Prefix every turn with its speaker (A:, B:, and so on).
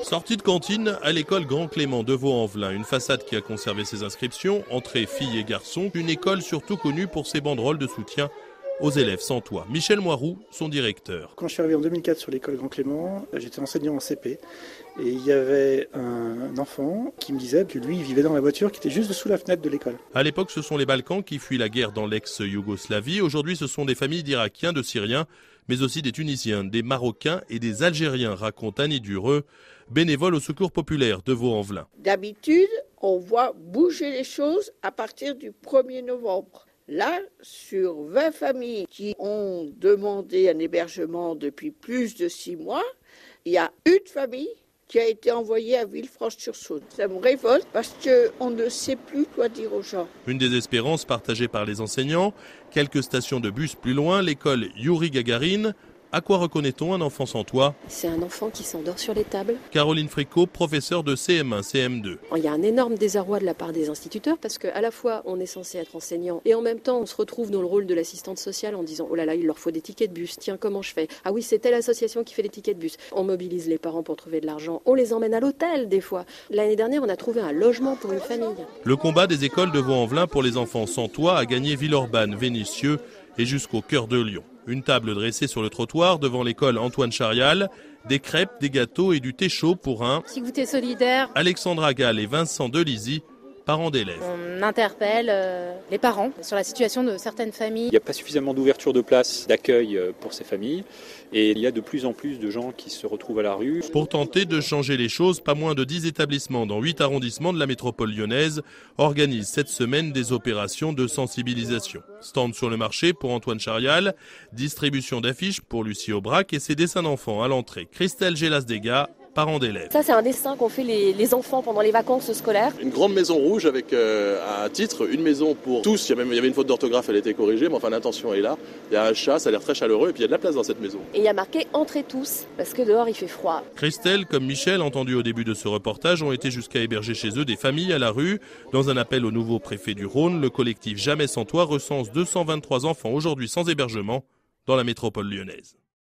A: Sortie de cantine à l'école Grand Clément de Vaux-en-Velin, une façade qui a conservé ses inscriptions, entrée filles et garçons, une école surtout connue pour ses banderoles de soutien aux élèves sans toit. Michel Moiroux, son directeur.
B: Quand je suis arrivé en 2004 sur l'école Grand Clément, j'étais enseignant en CP et il y avait un enfant qui me disait que lui, il vivait dans la voiture qui était juste sous la fenêtre de l'école.
A: À l'époque, ce sont les Balkans qui fuient la guerre dans l'ex-Yougoslavie. Aujourd'hui, ce sont des familles d'Irakiens, de Syriens, mais aussi des Tunisiens, des Marocains et des Algériens, raconte Annie Dureux, bénévole au Secours populaire de Vaux-en-Velin.
C: D'habitude, on voit bouger les choses à partir du 1er novembre. Là, sur 20 familles qui ont demandé un hébergement depuis plus de 6 mois, il y a une famille qui a été envoyée à Villefranche-sur-Saône. Ça me révolte parce qu'on ne sait plus quoi dire aux gens.
A: Une désespérance partagée par les enseignants. Quelques stations de bus plus loin, l'école Youri Gagarine. À quoi reconnaît-on un enfant sans toit?
D: C'est un enfant qui s'endort sur les tables.
A: Caroline Fricot, professeure de CM1, CM2.
D: Il y a un énorme désarroi de la part des instituteurs parce qu'à la fois on est censé être enseignant et en même temps on se retrouve dans le rôle de l'assistante sociale en disant oh là là il leur faut des tickets de bus, tiens comment je fais? Ah oui c'est telle association qui fait les tickets de bus. On mobilise les parents pour trouver de l'argent, on les emmène à l'hôtel des fois. L'année dernière on a trouvé un logement pour une famille.
A: Le combat des écoles de Vaux-en-Velin pour les enfants sans toit a gagné Villeurbanne, Vénissieux et jusqu'au cœur de Lyon. Une table dressée sur le trottoir devant l'école Antoine Charial, des crêpes, des gâteaux et du thé chaud pour un
E: petit goûter solidaire.
A: Alexandra Gall et Vincent Delizy, parents d'élèves.
E: On interpelle les parents sur la situation de certaines familles.
F: Il n'y a pas suffisamment d'ouverture de places d'accueil pour ces familles et il y a de plus en plus de gens qui se retrouvent à la rue.
A: Pour tenter de changer les choses, pas moins de 10 établissements dans 8 arrondissements de la métropole lyonnaise organisent cette semaine des opérations de sensibilisation. Stand sur le marché pour Antoine Charial, distribution d'affiches pour Lucie Aubrac et ses dessins d'enfants à l'entrée. Christelle Gélas-Dégâts, parents d'élèves.
G: Ça, c'est un dessin qu'ont fait les enfants pendant les vacances scolaires.
H: Une grande maison rouge avec un titre, une maison pour tous. Il y avait une faute d'orthographe, elle a été corrigée, mais enfin l'intention est là. Il y a un chat, ça a l'air très chaleureux et puis il y a de la place dans cette maison.
G: Et il y a marqué « Entrez tous » parce que dehors il fait froid.
A: Christelle, comme Michel, entendu au début de ce reportage, ont été jusqu'à héberger chez eux des familles à la rue. Dans un appel au nouveau préfet du Rhône, le collectif Jamais sans toit recense 223 enfants aujourd'hui sans hébergement dans la métropole lyonnaise.